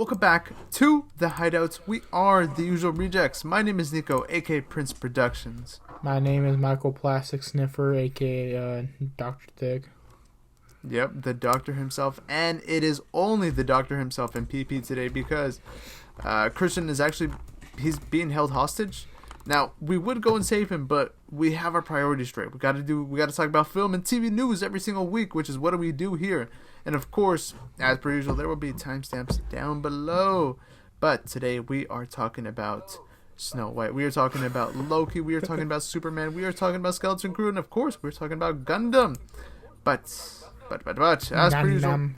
Welcome back to The Hideouts. We are the usual rejects. My name is Neco, aka Prince Productions. My name is Michael Plastic Sniffer, aka Dr. Thick. Yep, the doctor himself. And it is only the doctor himself in PP today because Christian is he's being held hostage. Now, we would go and save him, but we have our priorities straight. We gotta talk about film and TV news every single week, which is what we do here. And of course, as per usual, there will be timestamps down below. But today we are talking about Snow White. We are talking about Loki. We are talking about Superman. We are talking about Skeleton Crew. And of course, we're talking about Gundam. But, as per usual,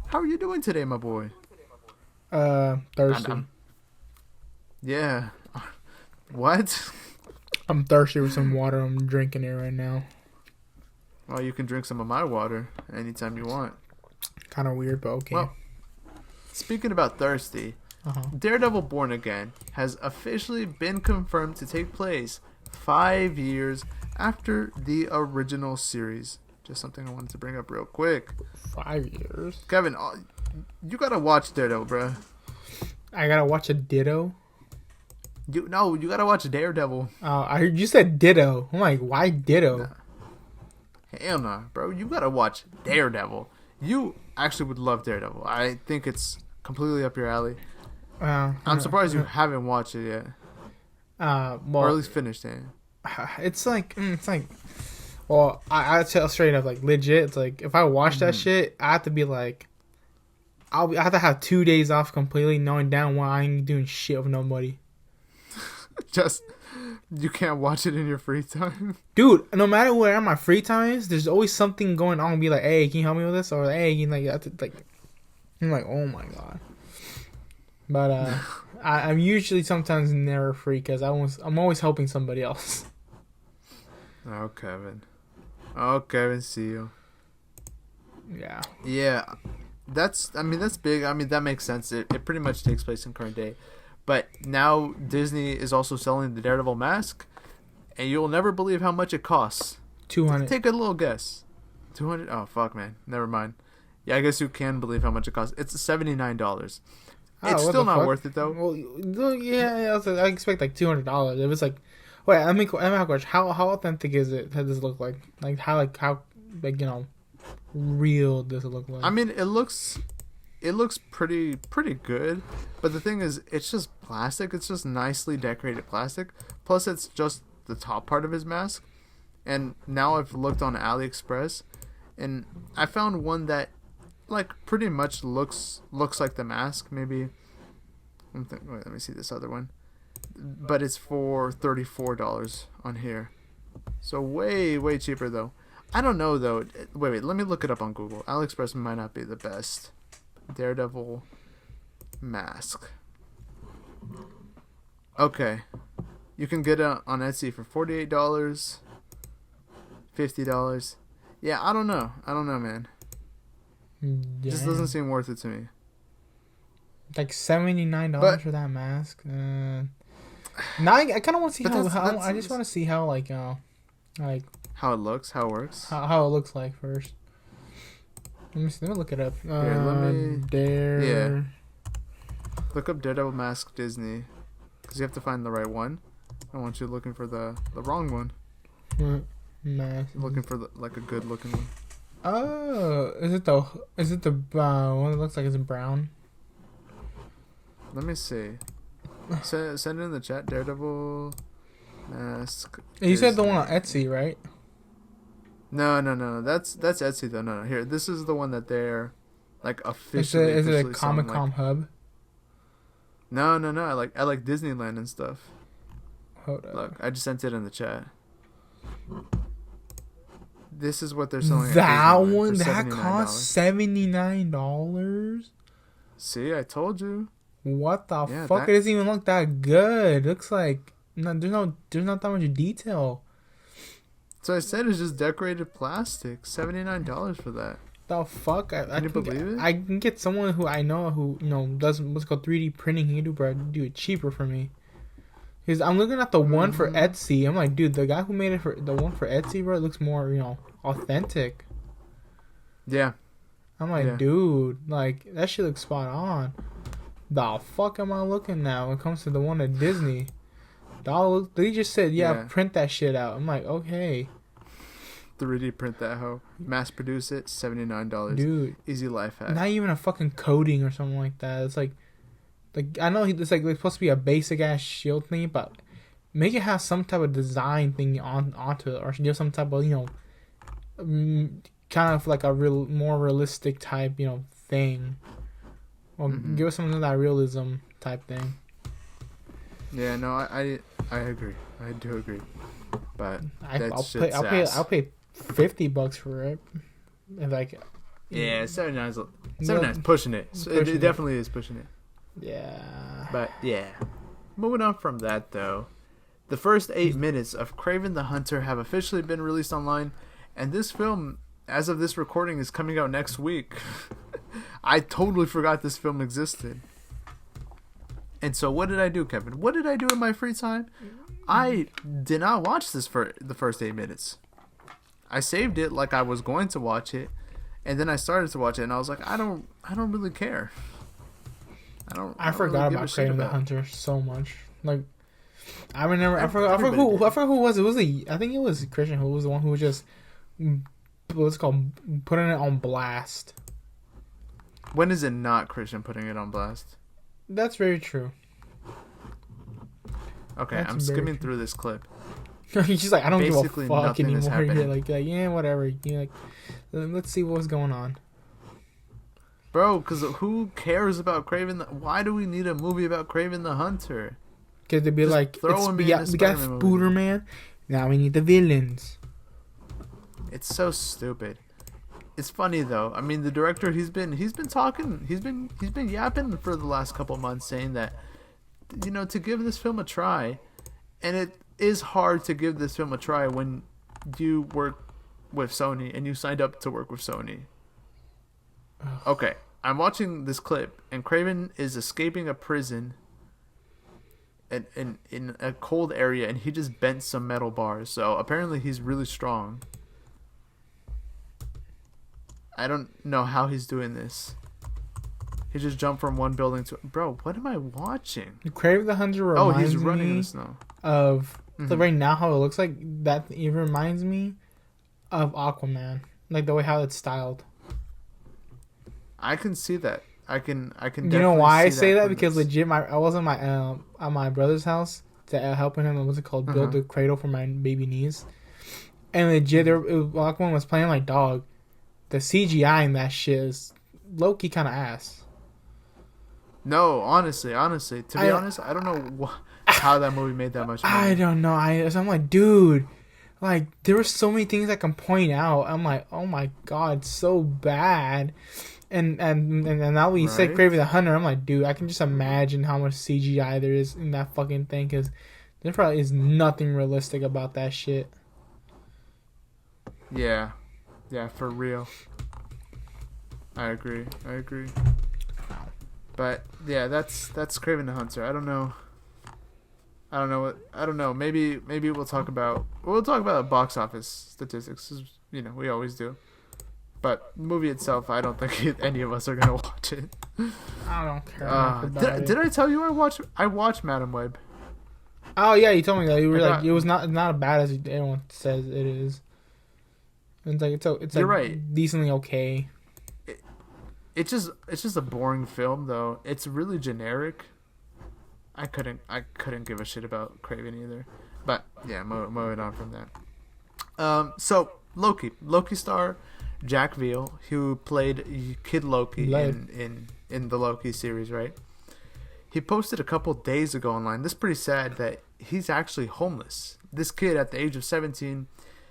how are you doing today, my boy? Thirsty. Yeah. What? I'm thirsty with some water. I'm drinking it right now. Well, you can drink some of my water anytime you want. Kind of weird, but okay. Well, speaking about thirsty, Daredevil Born Again has officially been confirmed to take place 5 years after the original series. Just something I wanted to bring up real quick. 5 years? Kevin, you gotta watch Daredevil, bro. I gotta watch a Ditto? You gotta watch Daredevil. I heard you said Ditto. I'm like, why Ditto? Nah. Hell nah, bro. You gotta watch Daredevil. You actually would love Daredevil. I think it's completely up your alley. I'm surprised you haven't watched it yet. Well, or at least finished it. It's like, well, I tell straight up, like, legit. It's like, if I watch that shit, I have to be like, I have to have 2 days off completely, knowing down well I ain't doing shit with nobody. Just, you can't watch it in your free time. Dude, no matter where my free time is, there's always something going on. Be like, hey, can you help me with this? Or, hey, you like, I'm like, oh my god. But I'm usually sometimes never free because I'm always helping somebody else. Oh, Kevin, see you. Yeah. Yeah, that's big. I mean, that makes sense. It pretty much takes place in current day. But now Disney is also selling the Daredevil mask, and you'll never believe how much it costs. $200. Take a little guess. $200? Oh, fuck, man. Never mind. Yeah, I guess you can believe how much it costs. It's $79. It's still not worth it, though. Well, yeah, I expect like $200. It was like, wait, let me have a question. How authentic is it? How does it look like? Like how real does it look like? I mean, it looks pretty good, but the thing is, it's just plastic. It's just nicely decorated plastic. Plus, it's just the top part of his mask. And now I've looked on AliExpress, and I found one that, like, pretty much looks like the mask. Maybe. Wait, let me see this other one. But it's for $34 on here, so way cheaper though. I don't know though. Wait, let me look it up on Google. AliExpress might not be the best. Daredevil mask. Okay, you can get it on Etsy for $48, $50. Yeah, I don't know, man. It just doesn't seem worth it to me. Like $79 for that mask. Now I kind of want to see how I just want to see how like how it looks, how it works, how it looks like first. Let me look it up. Yeah. Look up Daredevil mask Disney, because you have to find the right one. I want you looking for the wrong one. Mask. Looking for a good looking one. Oh, is it the one that looks like it's brown? Let me see. Send it in the chat. Daredevil mask. You Disney. Said the one on Etsy, right? No. That's Etsy though. No. Here, this is the one that they're like officially. Is it a Comic-Con hub? No. I like Disneyland and stuff. Hold up. Look, I just sent it in the chat. This is what they're selling. That one that costs $79. See, I told you. What the fuck? It doesn't even look that good. It looks like there's not that much detail. So I said it's just decorated plastic. $79 for that. The fuck? Can you believe it? I can get someone who I know who does what's called 3D printing. He can do it cheaper for me. Because I'm looking at the one for Etsy. I'm like, dude, the guy who made it for the one for Etsy, bro, it looks more authentic. Yeah. I'm like, Yeah. dude, like that shit looks spot on. The fuck am I looking now when it comes to the one at Disney? They just said, yeah, Yeah. print that shit out. I'm like, okay, 3D print that hoe. Mass produce it. $79. dude. Easy life hack. Not even a fucking coating or something like that. It's like I know it's like it's supposed to be a basic ass shield thing, but make it have some type of design thing onto it, or give some type of kind of like a more realistic type thing, or give us some of that realism type thing. Yeah, no, I agree. I do agree. But I'll pay $50 for it. And like, yeah, 79 is pushing it. It definitely is pushing it. Yeah. But yeah, moving on from that though, the first 8 minutes of Kraven the Hunter have officially been released online, and this film, as of this recording, is coming out next week. I totally forgot this film existed. And so what did I do, Kevin? What did I do in my free time? I did not watch this for the first 8 minutes. I saved it like I was going to watch it, and then I started to watch it, and I was like, I don't really care. I forgot really about Kraven the Hunter so much. Like, I remember. I forgot who it was. I think it was Christian who was the one who was just what's it called, putting it on blast. When is it not Christian putting it on blast? That's very true. Okay, I'm skimming through this clip. He's just like, I don't Basically, give a fuck nothing is anymore. You're happening. like, yeah, whatever. You're like, let's see what's going on. Bro, because who cares about Kraven? Why do we need a movie about Kraven the Hunter? Because they'd be Just like, throw him in we got Spiderman. Now we need the villains. It's so stupid. It's funny though. I mean, the director he's been talking, he's been yapping for the last couple months, saying that to give this film a try, and it is hard to give this film a try when you work with Sony and you signed up to work with Sony. Okay, I'm watching this clip, and Kraven is escaping a prison in a cold area, and he just bent some metal bars. So apparently he's really strong. I don't know how he's doing this. He just jumped from one building to... Bro, what am I watching? Kraven the Hunter reminds he's running me in the snow. Of right now how it looks like. That it reminds me of Aquaman, like the way how it's styled. I can see that. I can. You know why I say that? Because legit, I was at my brother's house helping him. What's it called? Build the cradle for my baby niece. And legit, Aquaman was playing like dog. The CGI in that shit is low-key kind of ass. No, honestly, to be honest, I don't know how that movie made that much money. I don't know. I'm like, dude, like there were so many things I can point out. I'm like, oh my god, so bad. And now when you say Kraven the Hunter, I'm like, dude, I can just imagine how much CGI there is in that fucking thing, because there probably is nothing realistic about that shit. Yeah, for real. I agree. But yeah, that's Kraven the Hunter. I don't know. Maybe we'll talk about box office statistics. We always do. But the movie itself, I don't think any of us are gonna watch it. I don't care. Did I tell you I watched Madam Web? Oh yeah, you told me that. You were like, it was not as bad as everyone says it is. It's like You're right. Decently okay. It's just a boring film though. It's really generic. I couldn't give a shit about Kraven either. But yeah, moving on from that. So Loki star Jack Veal, who played Kid Loki in the Loki series, right? He posted a couple days ago online. This is pretty sad that he's actually homeless. This kid at the age of 17,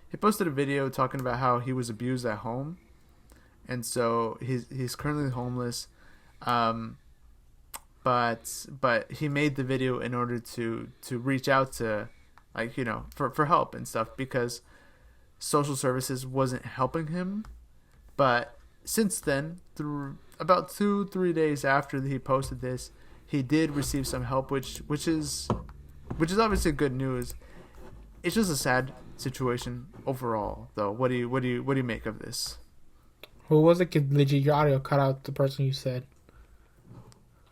he posted a video talking about how he was abused at home, and so he's currently homeless. But he made the video in order to reach out to, for help and stuff, because social services wasn't helping him. But since then, through about 2-3 days after he posted this, he did receive some help, which is obviously good news. It's just a sad situation overall, though. What do you make of this? Who was it? 'Cause legit, your audio cut out the person you said.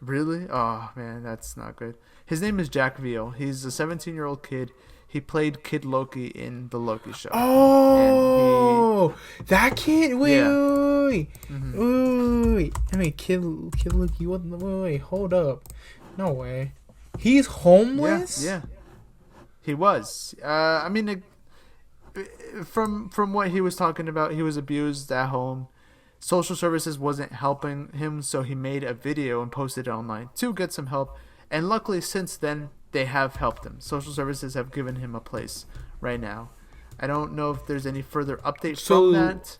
Really? Oh man, that's not good. His name is Jack Veal. He's a 17-year-old kid. He played Kid Loki in the Loki show. Oh, that kid. Wait, Yeah. wait, Mhm. wait. I mean, kid Loki. What? Wait, hold up. No way. He's homeless. Yeah. He was. I mean, from what he was talking about, he was abused at home. Social services wasn't helping him, so he made a video and posted it online to get some help. And luckily, since then, they have helped him. Social services have given him a place right now. I don't know if there's any further updates from that.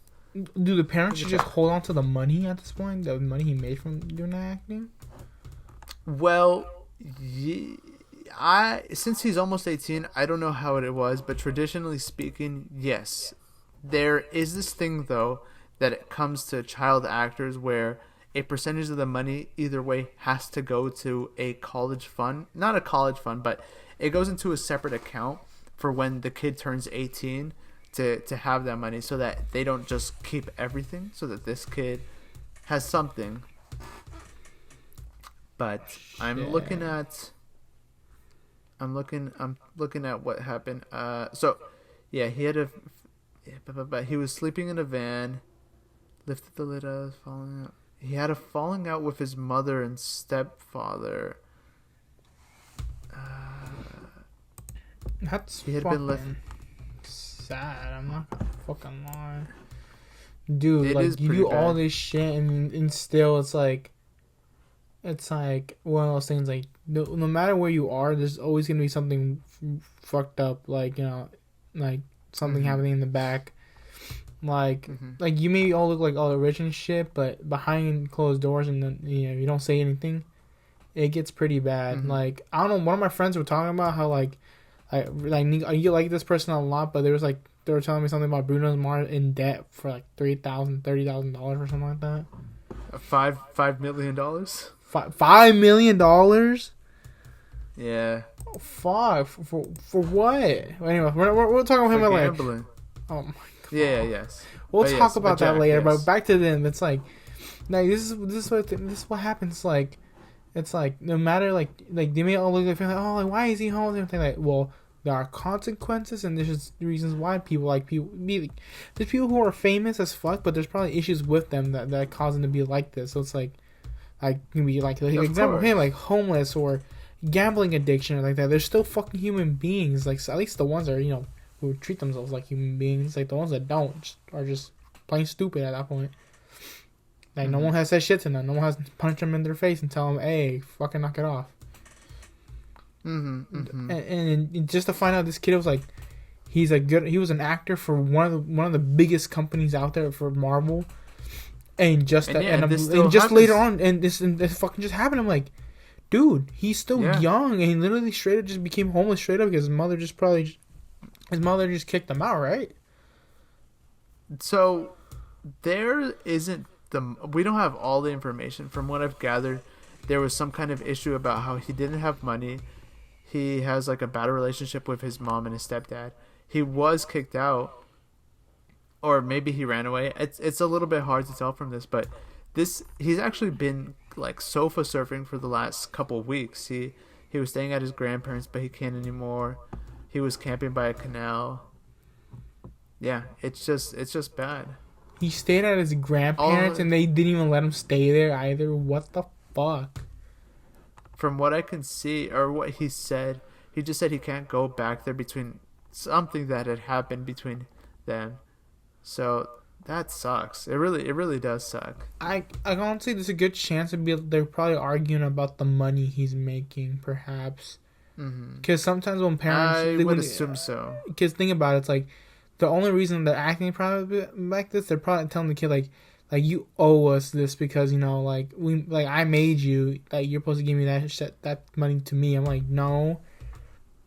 Do the parents just hold on to the money at this point? The money he made from doing that acting? Well, since he's almost 18, I don't know how it was, but traditionally speaking, yes. There is this thing, though, that it comes to child actors where a percentage of the money either way has to go to a college fund. Not a college fund, but it goes into a separate account for when the kid turns 18 to have that money, so that they don't just keep everything, so that this kid has something. But I'm looking at what happened. So yeah, he was sleeping in a van, lifted the lid up, falling out. He had a falling out with his mother and stepfather. That's he had fucking been sad. I'm not gonna fucking lie. Dude, It like, is you pretty do all bad. this shit and still it's like one of those things, like, no matter where you are, there's always gonna be something fucked up, like, you know, like something happening in the back. Like, like you may all look like all rich and shit, but behind closed doors, and then, you know, you don't say anything, it gets pretty bad. Like, I don't know, one of my friends were talking about how, like you like this person a lot, but they were telling me something about Bruno Mars in debt for like $30,000 or something like that. $5 million. $5 million? Yeah. Fuck, for what? Anyway, we're talking about him like gambling. Oh my god. Yeah. Yes. We'll But talk yes, about but that Jack, later. yes. But back to them, it's like this is what happens. Like, it's like no matter like they may all look like, oh, like, why is he homeless and everything, like, well, there are consequences, and there's just reasons why there's people who are famous as fuck, but there's probably issues with them that cause them to be like this. So it's like can be like example, hey, like homeless or gambling addiction or like that. They're still fucking human beings. Like, so at least the ones that are, you know, who treat themselves like human beings. Like, the ones that don't are just plain stupid at that point. Like, no one has said shit to them. No one has punched them in their face and tell them, hey, fucking knock it off. And just to find out this kid was like, he was an actor for one of the biggest companies out there for Marvel, and just later on, and this fucking just happened. I'm like, dude, he's still young, and he literally straight up just became homeless straight up because his mother just kicked him out, right? So there isn't we don't have all the information. From what I've gathered, there was some kind of issue about how he didn't have money. He has like a bad relationship with his mom and his stepdad. He was kicked out, or maybe he ran away. It's a little bit hard to tell from this, but he's actually been like sofa surfing for the last couple of weeks. He was staying at his grandparents', but he can't anymore. He was camping by a canal. Yeah, it's just bad. He stayed at his grandparents, and they didn't even let him stay there either. What the fuck? From what I can see, or what he said, he just said he can't go back there between something that had happened between them. So that sucks. It really does suck. I honestly, there's a good chance they're probably arguing about the money he's making, perhaps. Because sometimes when parents, I would assume so. Because think about it, it's like the only reason they're acting probably like this, they're probably telling the kid like you owe us this because, you know, I made you, like, you're supposed to give me that money to me. I'm like, no,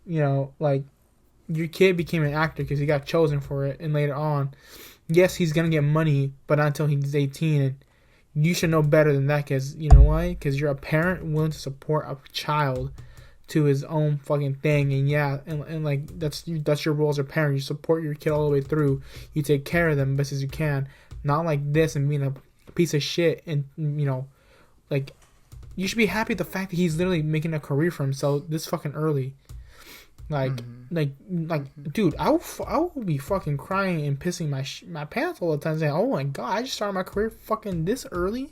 you know, like, your kid became an actor because he got chosen for it, and later on, yes, he's gonna get money, but not until he's 18, and you should know better than that, because you know why? Because you're a parent willing to support a child to his own fucking thing, and like that's your role as a parent. You support your kid all the way through. You take care of them best as you can. not like this and being a piece of shit. And like, you should be happy at the fact that he's literally making a career for himself this fucking early. Like, dude, I will be fucking crying and pissing my pants all the time, saying, "Oh my god, I just started my career fucking this early."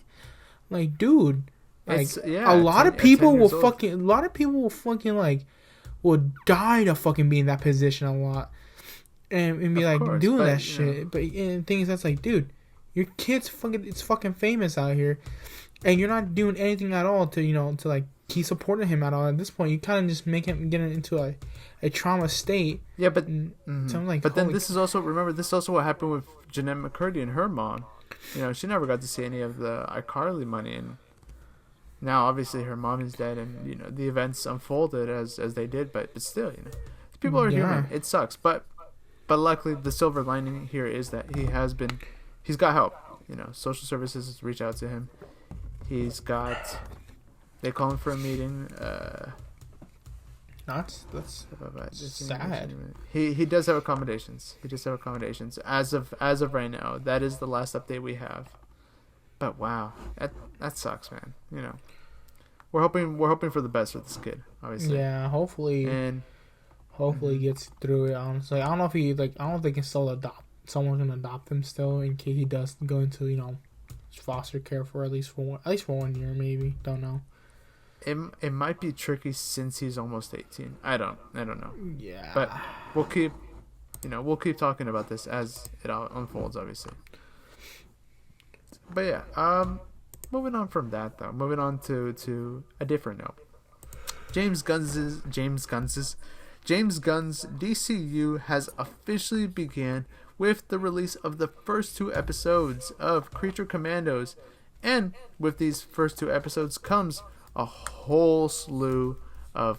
Like, dude, like a lot of people will fucking like will die to fucking be in that position a lot, and be of like course, doing that shit. Know. But and things that's like, dude, your kid's fucking famous out here, and you're not doing anything at all to to like keep supporting him at all. At this point, you kind of just make him get into a trauma state. Yeah, but so I'm like, but then this is also what happened with Jeanette McCurdy and her mom. She never got to see any of the iCarly money, and now obviously her mom is dead, and the events unfolded as they did. But still, people are human. It sucks, but luckily the silver lining here is that he's got help. Social services reach out to him. They call him for a meeting. That's sad. He does have accommodations. As of right now. That is the last update we have. But wow, that sucks, man. We're hoping for the best for this kid, obviously. Yeah, hopefully. And hopefully he gets through it. Honestly, I don't know if I don't know if they can still adopt. Someone can adopt him still in case he does go into foster care for at least for 1 year, maybe. Don't know. It might be tricky since he's almost 18. I don't know. Yeah. But we'll keep talking about this as it unfolds, obviously. But yeah, moving on from that though. Moving on to a different note. James Gunn's DCU has officially began with the release of the first 2 episodes of Creature Commandos, and with these first 2 episodes comes a whole slew of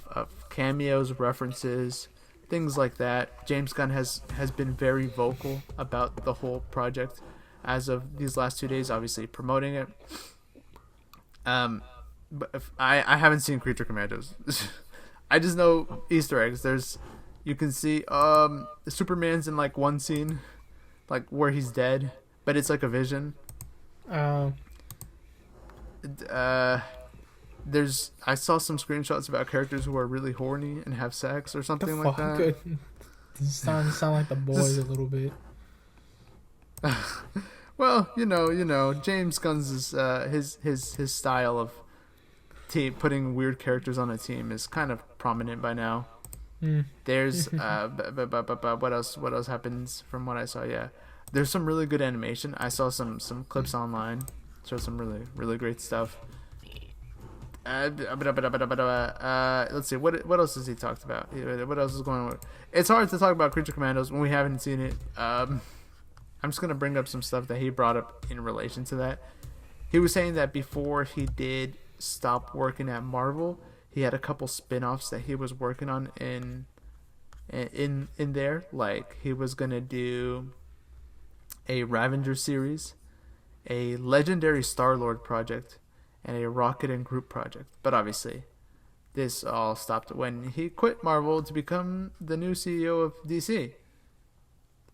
cameos, references, things like that. James Gunn has been very vocal about the whole project as of these last 2 days, obviously promoting it. But I haven't seen Creature Commandos. I just know Easter eggs. You can see Superman's in like one scene, like where he's dead, but it's like a vision. I saw some screenshots about characters who are really horny and have sex or something like that. This sound like the boys a little bit. Well, James Gunn's his style of putting weird characters on a team is kind of prominent by now. There's what else happens from what I saw? Yeah, there's some really good animation. I saw some clips online. Show some really great stuff. Let's see, what else has he talked about? What else is going on? It's hard to talk about Creature Commandos when we haven't seen it. I'm just gonna bring up some stuff that he brought up in relation to that. He was saying that before he did stop working at Marvel, he had a couple spin-offs that he was working on in there. Like he was gonna do a Ravager series, a Legendary Star-Lord project, and a Rocket and Groot project. But obviously, this all stopped when he quit Marvel to become the new CEO of DC.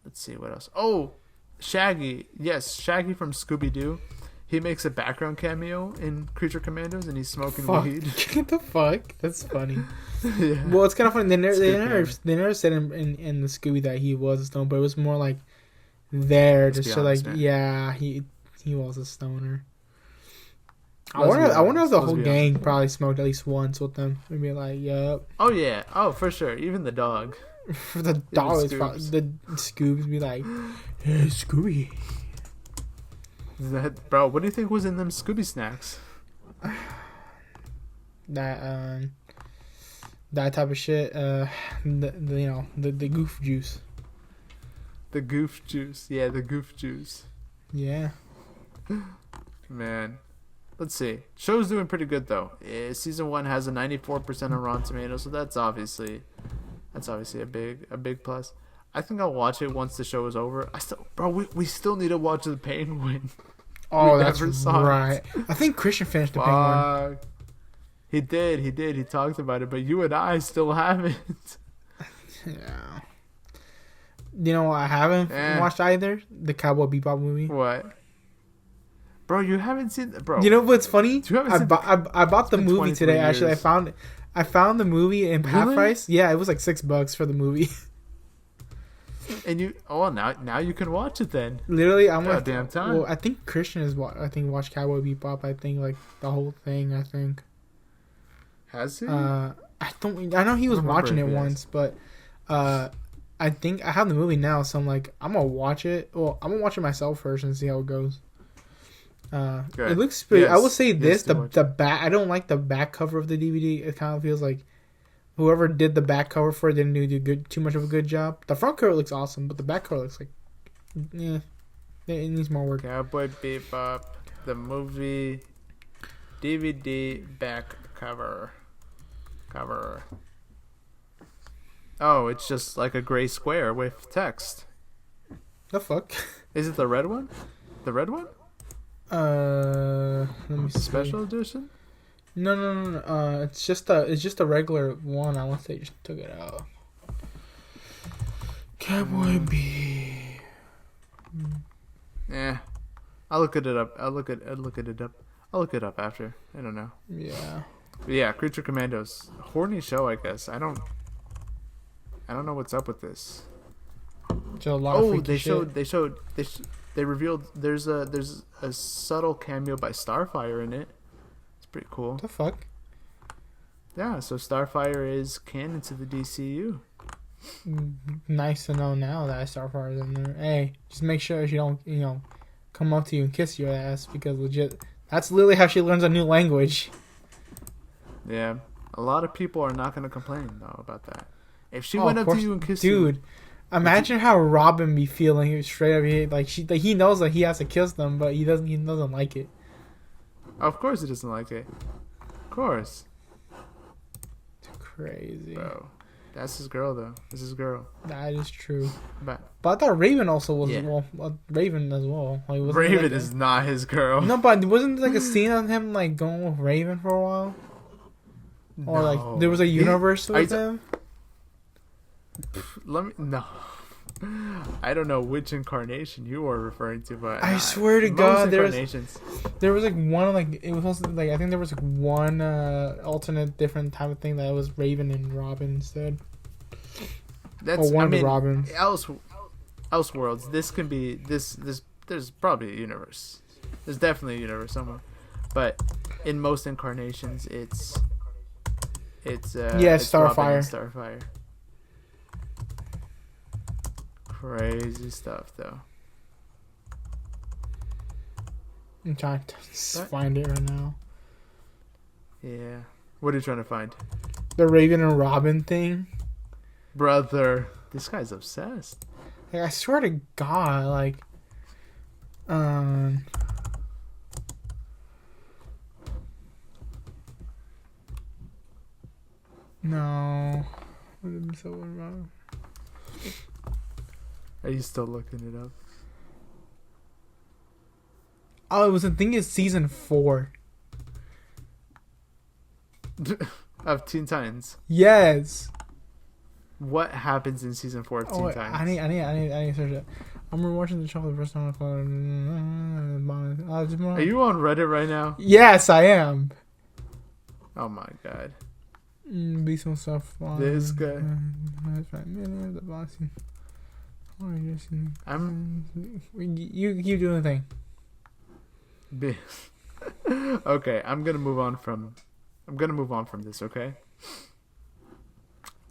Let's see what else. Oh, Shaggy. Yes, Shaggy from Scooby-Doo. He makes a background cameo in Creature Commandos, and he's smoking weed. What the fuck? That's funny. Yeah. Well, it's kind of funny. They never said in the Scooby that he was a stoner, but it was more like there to show like, man. Yeah, he was a stoner. I wonder if the whole gang probably smoked at least once with them. Maybe like, yup. Oh yeah. Oh, for sure. Even the dog. The dog is probably, the Scoobs be like, hey, Scooby. Bro, what do you think was in them Scooby snacks? That type of shit. The goof juice. The goof juice. Yeah, the goof juice. Yeah. Man. Let's see. Show's doing pretty good though. Season 1 has a 94% on Rotten Tomatoes, so that's obviously a big plus. I think I'll watch it once the show is over. We still need to watch The Penguin. Oh, that's right. I think Christian finished The Penguin. He did. He talked about it, but you and I still haven't. Yeah. You know, I haven't watched either. The Cowboy Bebop movie. What? Bro, you haven't seen... Bro. You know what's funny? I bought the movie today, years. actually. I found the movie in half Really? price. Yeah, it was like $6 for the movie. And you... Oh, now you can watch it then. Literally, I'm like... Goddamn time. Well, I think Christian is... watched Cowboy Bebop. I think, like, the whole thing, I think. Has he? I know he was watching it if he has. once, but... I think I have the movie now, so I'm like, I'm gonna watch it. Well, I'm gonna watch it myself first and see how it goes. It looks pretty. Yes. I will say this: Yes, the back. I don't like the back cover of the DVD. It kind of feels like whoever did the back cover for it didn't do too much of a good job. The front cover looks awesome, but the back cover looks like, yeah, it needs more work. Cowboy Bebop, the movie, DVD back cover. Oh, it's just like a gray square with text. The fuck? Is it the red one? The red one? Let me see. Special edition? No. It's just a regular one. I want to say just took it out. Cowboy B. Yeah, I'll look it up. I'll look it up after. I don't know. Yeah. But yeah, Creature Commandos, horny show. I guess I don't know what's up with this. Just a lot of freaky shit. They revealed there's a subtle cameo by Starfire in it. It's pretty cool. What the fuck? Yeah, so Starfire is canon to the DCU. Nice to know now that Starfire is in there. Hey, just make sure she don't, come up to you and kiss your ass, because legit, that's literally how she learns a new language. Yeah, a lot of people are not gonna complain though about that. If she went up to you and kissed you, dude, imagine how Robin be feeling straight up here. Like he knows that he has to kiss them, but he doesn't like it. Of course he doesn't like it. Of course. It's crazy. Bro, that's his girl though. That's his girl. That is true. But I thought Raven also was Raven as well. Like, Raven is not his girl. No, but wasn't there like a scene of him like going with Raven for a while? Or No. like there was a universe with him? No. I don't know which incarnation you are referring to, but I swear to God, there was like one, like it was also like I think there was like one alternate different type of thing that was Raven and Robin instead. That's one of the Robins. Elseworlds. This can be this. There's probably a universe. There's definitely a universe somewhere, but in most incarnations, it's Starfire. Starfire. Crazy stuff, though. I'm trying to find it right now. Yeah. What are you trying to find? The Raven and Robin thing. Brother, this guy's obsessed. Like, I swear to God, like, no. Are you still looking it up? Oh, it was the thing is season 4. Of Teen Titans. Yes. What happens in season 4 of Teen Titans? I need to search it. I'm rewatching the show for the first time. Are you on Reddit right now? Yes, I am. Oh my God. Be some stuff on This guy. You keep doing the thing. Okay, I'm gonna move on from this. Okay.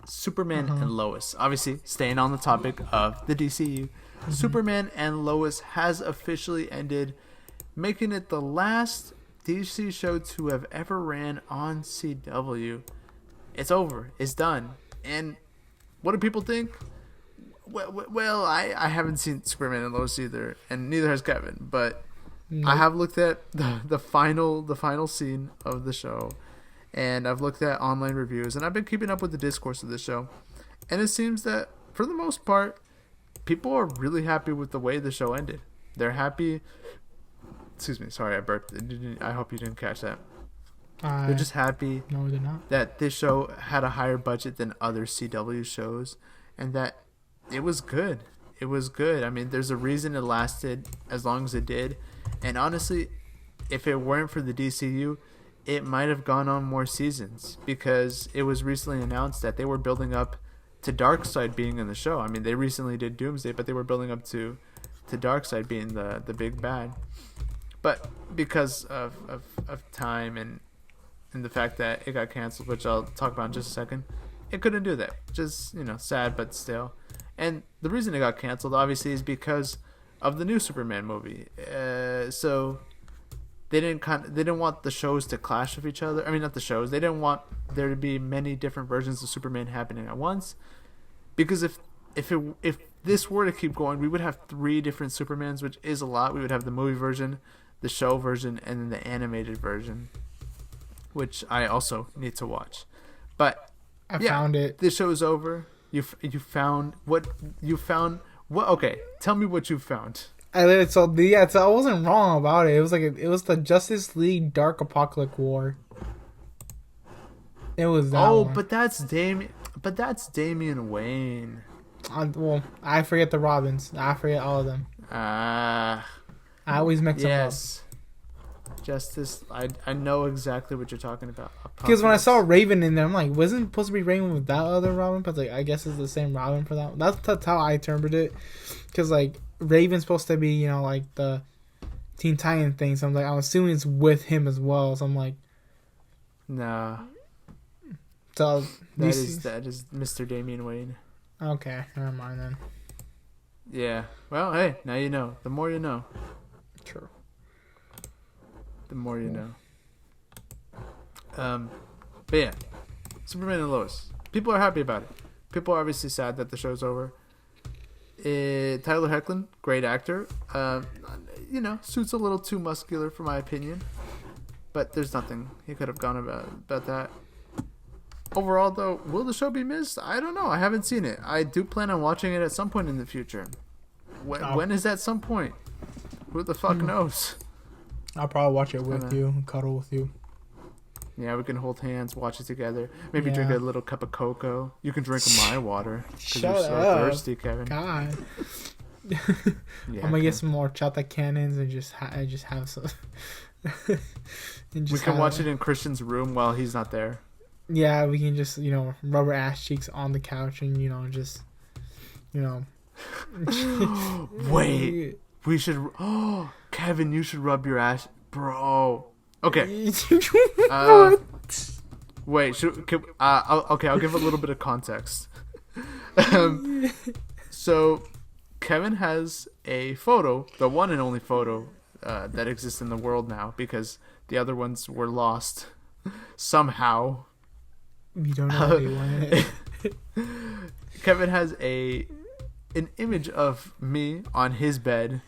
Superman and Lois. Obviously, staying on the topic of the DCU, Superman and Lois has officially ended, making it the last DC show to have ever ran on CW. It's over. It's done. And what do people think? Well, I haven't seen Superman and Lois either, and neither has Kevin. But I have looked at the final scene of the show, and I've looked at online reviews, and I've been keeping up with the discourse of the show, and it seems that for the most part, people are really happy with the way the show ended. They're happy. Excuse me, sorry, I burped. I hope you didn't catch that. They're just happy no, they're not. that this show had a higher budget than other CW shows, and that it was good. It was good. I mean, there's a reason it lasted as long as it did. And honestly, if it weren't for the DCU, it might have gone on more seasons because it was recently announced that they were building up to Darkseid being in the show. I mean, they recently did Doomsday, but they were building up to Darkseid being the big bad. But because of time and the fact that it got canceled, which I'll talk about in just a second, it couldn't do that. Just, sad, but still. And the reason it got canceled, obviously, is because of the new Superman movie. So they didn't want the shows to clash with each other. I mean, not the shows. They didn't want there to be many different versions of Superman happening at once. Because if this were to keep going, we would have 3 different Supermans, which is a lot. We would have the movie version, the show version, and then the animated version, which I also need to watch. But I found it. This show is over. You found what you found. What? Okay, tell me what you found. So I wasn't wrong about it. It was it was the Justice League Dark Apocalypse War. It was that one. But that's Damian Wayne. I forget the Robins. I forget all of them. I always mix them up. Yes. Justice. I know exactly what you're talking about. Because when I saw Raven in there, I'm like, wasn't it supposed to be Raven with that other Robin? But I guess it's the same Robin for that. That's how I interpreted it. Because Raven's supposed to be, the Teen Titan thing. So I'm assuming it's with him as well. So I'm like, nah. So that is Mr. Damian Wayne. Okay, never mind then. Yeah. Well, hey, now you know. The more you know. True. The more you know. But yeah, Superman and Lois. People are happy about it. People are obviously sad that the show's over. Tyler Hoechlin, great actor. Suit's a little too muscular for my opinion, but there's nothing he could have gone about that. Overall, though, will the show be missed? I don't know. I haven't seen it. I do plan on watching it at some point in the future. When is that some point? Who the fuck knows? I'll probably watch it with you and cuddle with you. Yeah, we can hold hands, watch it together. Maybe drink a little cup of cocoa. You can drink my water because you're so thirsty, Kevin. God. I'm gonna get some more chata cannons and just have some. We can watch it in Christian's room while he's not there. Yeah, we can just rub our ass cheeks on the couch and Wait, we should. Oh, Kevin, you should rub your ass, bro. Okay. Wait. Okay, I'll give a little bit of context. So, Kevin has a photo, the one and only photo that exists in the world now, because the other ones were lost somehow. We don't know how they went. Kevin has an image of me on his bed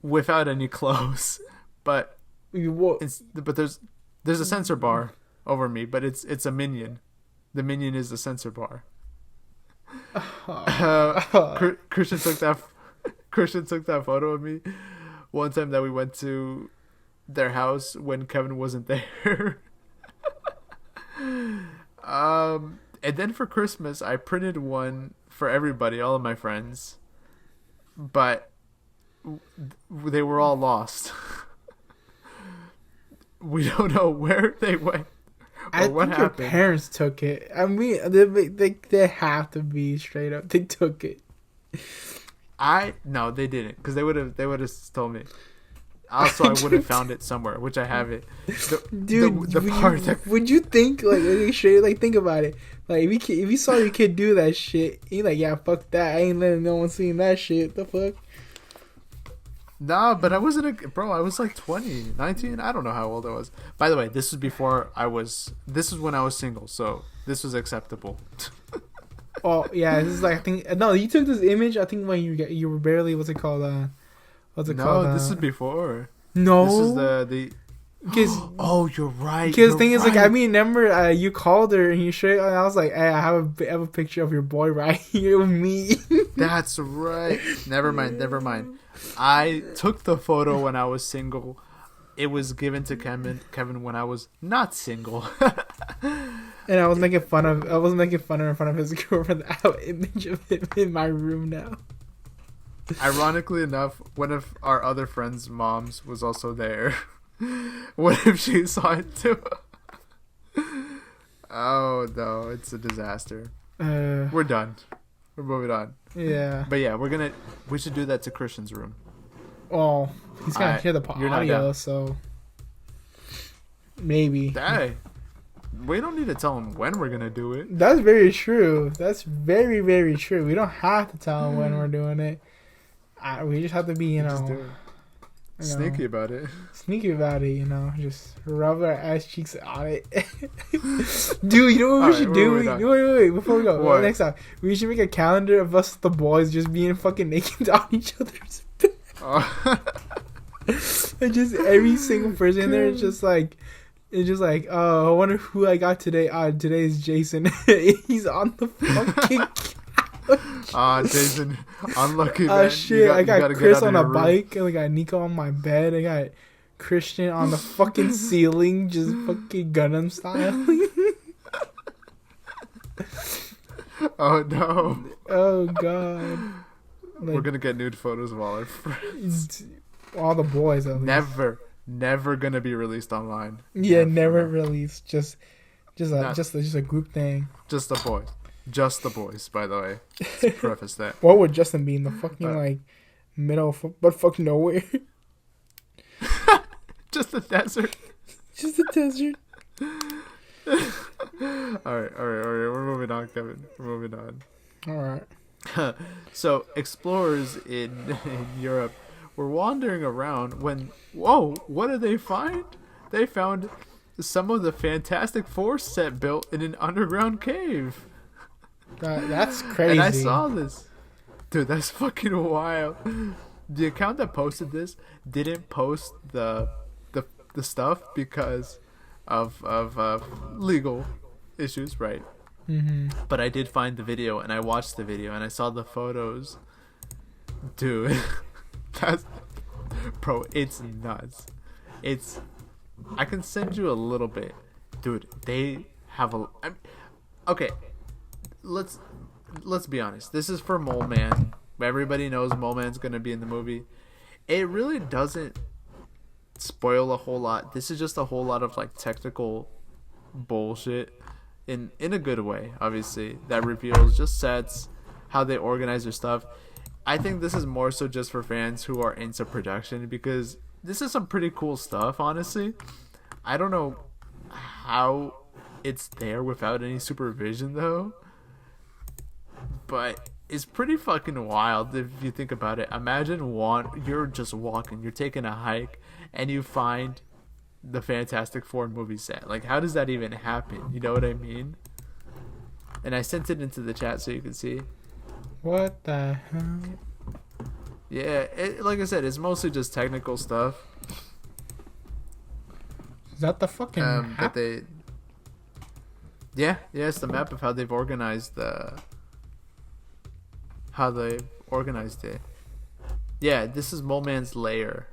without any clothes, but there's a sensor bar over me, but it's a minion. The minion is the sensor bar. Christian took that photo of me one time that we went to their house when Kevin wasn't there. And then for Christmas, I printed one for everybody, all of my friends, but they were all lost. We don't know where they went or what happened. Your parents took it. I mean, they have to be straight up. They took it. No, they didn't, because they would have told me. Also, I would have found it somewhere, which I have it. Would you think think about it? If you saw your kid do that shit, you yeah, fuck that. I ain't letting no one see that shit. The fuck. Nah, but I wasn't bro. I was 20, 19. I don't know how old I was. By the way, this is before this is when I was single, so this was acceptable. Oh yeah, this is I think no. You took this image. I think when you were barely what's it called? What's it called? No, this is before. No, this is the. Oh, you're right. Because the thing is, I remember you called her and you showed. And I was like, hey, I have a picture of your boy right here with me. That's right. Never mind. I took the photo when I was single. It was given to Kevin when I was not single. And I was making fun of in front of his girlfriend. I have an image of him in my room now. Ironically enough, one of our other friends' moms was also there. What if she saw it too? Oh no, it's a disaster. We're done. We're moving on. Yeah. But yeah, we should do that to Christian's room. Well, he's gonna hear the audio, so maybe. Hey, we don't need to tell him when we're gonna do it. That's very true. That's very, very true. We don't have to tell him when we're doing it. We just have to be, sneaky about it. Sneaky about it, just rub our ass cheeks on it. Dude, you know what we should do? Wait, before we go. What? Next time, we should make a calendar of us, the boys, just being fucking naked on each other's bed. And just every single person in there is just like, oh, I wonder who I got today. Today is Jason. He's on the fucking Jason, unlucky man. Shit, I got Chris on a bike, and I got Neco on my bed. I got Christian on the fucking ceiling, just fucking Gundam style. Oh no. Oh god. We're gonna get nude photos of all our friends. All the boys, at least. Never gonna be released online. Yeah, never released. Just a group thing. Just the boys. Just the boys, by the way. Let's preface that. What would Justin be in the fucking middle of fucking nowhere? Just the desert. Just the desert. All right. We're moving on, Kevin. We're moving on. All right. So explorers in Europe were wandering around when, whoa, what did they find? They found some of the Fantastic Four set built in an underground cave. That's crazy. And I saw this. Dude, that's fucking wild. The account that posted this didn't post the stuff because of legal issues, right? Mm-hmm. But I did find the video, and I watched the video, and I saw the photos. Dude, bro, it's nuts. I can send you a little bit. Dude, they have okay. Let's be honest. This is for Mole Man. Everybody knows Mole Man's gonna be in the movie. It really doesn't spoil a whole lot. This is just a whole lot of technical bullshit in a good way, obviously, that reveals just sets, how they organize their stuff. I think this is more so just for fans who are into production, because this is some pretty cool stuff, honestly. I don't know how it's there without any supervision though. But it's pretty fucking wild if you think about it. Imagine you're just walking, you're taking a hike, and you find the Fantastic Four movie set. How does that even happen? You know what I mean? And I sent it into the chat so you can see. What the hell? Yeah, like I said, it's mostly just technical stuff. Is that the fucking map? Yeah, it's the map of how they've organized it. Yeah, this is Mole Man's lair.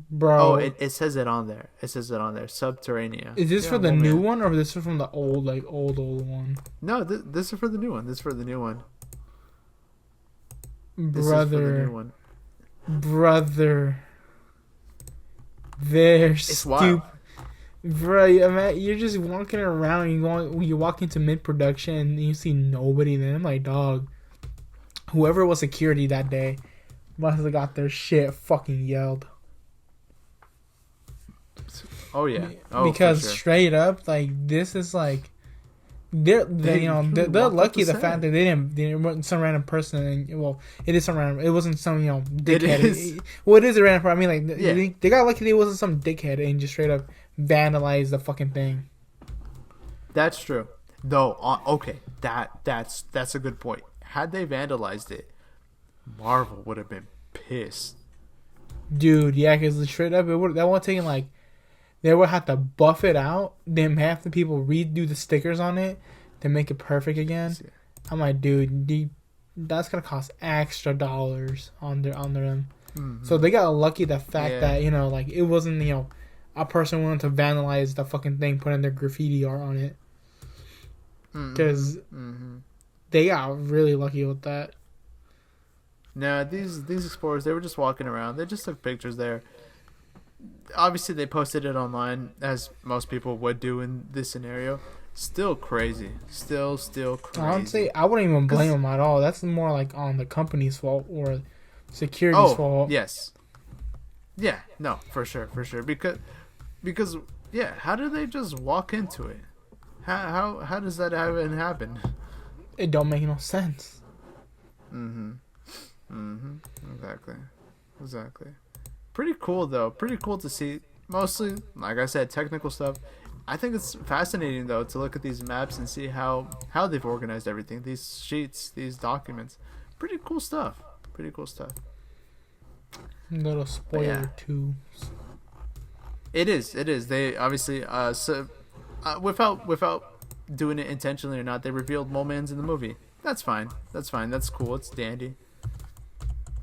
Bro. Oh, it says it on there. Subterranea. Is this for the new one, or this is from the old one? No, this is for the new one. Brother. They're stupid. Bro, you're just walking around. You walk into mid-production and you see nobody. Then I'm like, dog. Whoever was security that day must have got their shit fucking yelled. Oh yeah. Because sure. Straight up, this is they're lucky the fact that they weren't some random person. And, it is some random. It wasn't some dickhead. It is a random person. I mean, they got lucky. It wasn't some dickhead and just straight up vandalized the fucking thing. That's true. Though, okay, that's a good point. Had they vandalized it, Marvel would have been pissed. Dude, yeah, because straight up, that would have taken they would have to buff it out, then have the people redo the stickers on it to make it perfect again. Yeah. I'm like, dude, that's gonna cost extra dollars on them. Mm-hmm. So they got lucky the fact that it wasn't a person wanting to vandalize the fucking thing, putting their graffiti art on it. because they got really lucky with that. Nah, these explorers, they were just walking around. They just took pictures there. Obviously, they posted it online, as most people would do in this scenario. Still crazy. Still crazy. I wouldn't even blame them at all. That's more like on the company's fault or security's fault. Yes. Yeah, no, for sure. Because yeah, how do they just walk into it? How does that even happen? It don't make no sense. Exactly. Pretty cool though. Pretty cool to see. Mostly, like I said, technical stuff. I think it's fascinating though to look at these maps and see how they've organized everything. These sheets, these documents. Pretty cool stuff. Little spoiler too. It is. They obviously without doing it intentionally or not, they revealed Momans in the movie. That's fine. That's cool. It's dandy.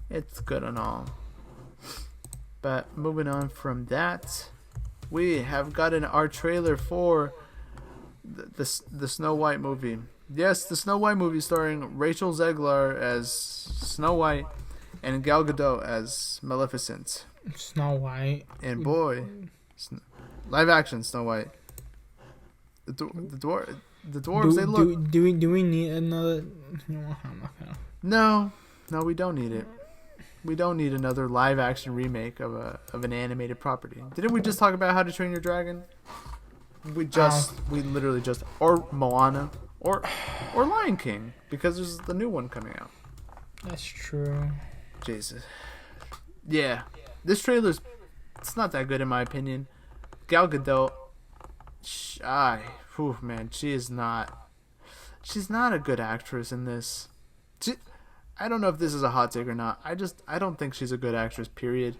It's good and all. But moving on from that, we have gotten our trailer for the Snow White movie. Yes, the Snow White movie starring Rachel Zegler as Snow White and Gal Gadot as Maleficent. Snow White. And boy, live action Snow White. The dwarves, they look. Do we need another? No, I'm not gonna. No, we don't need it. We don't need another live action remake of an animated property. Didn't we just talk about How to Train Your Dragon? We literally just, or Moana, or Lion King, because there's the new one coming out. That's true. Jesus. Yeah, this trailer's, it's not that good in my opinion. Gal Gadot, she's not a good actress in this. I don't know if this is a hot take or not. I don't think she's a good actress, period.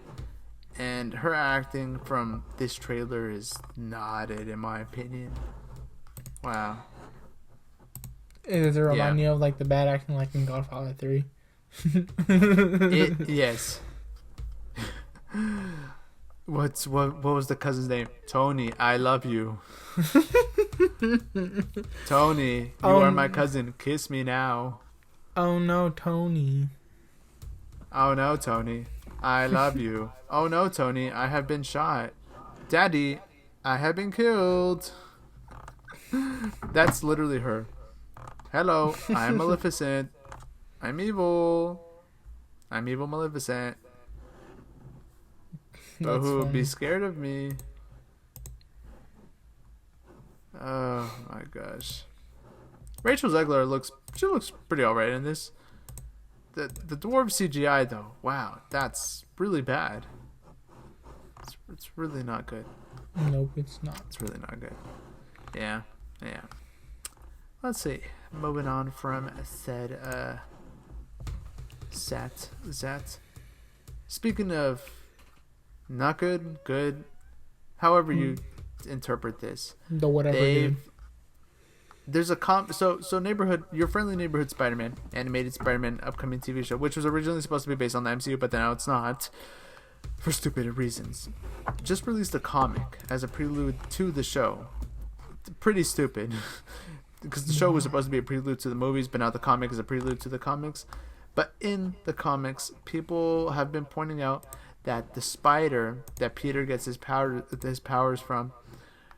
And her acting from this trailer is not it, in my opinion. Wow. Does it remind you of like the bad acting like in Godfather 3? Yes. What was the cousin's name? Tony, I love you. Tony, you are my cousin. Kiss me now. Oh no, Tony. Oh no, Tony. I love you. Oh no, Tony. I have been shot. Daddy, I have been killed. That's literally her. Hello, I'm Maleficent. I'm evil. I'm evil Maleficent. But who would be scared of me? Oh my gosh. Rachel Zegler looks pretty alright in this. The dwarf CGI though, wow, that's really bad. It's really not good. Nope, it's not. It's really not good. Yeah. Let's see. Moving on from said Zat. Speaking of not good, however you interpret this. The whatever. There's a so neighborhood, Your Friendly Neighborhood Spider-Man, animated Spider-Man upcoming TV show, which was originally supposed to be based on the MCU, but now it's not, for stupid reasons. Just released a comic as a prelude to the show. Pretty stupid, because the show was supposed to be a prelude to the movies, but now the comic is a prelude to the comics. But in the comics, people have been pointing out that the spider that Peter gets his powers from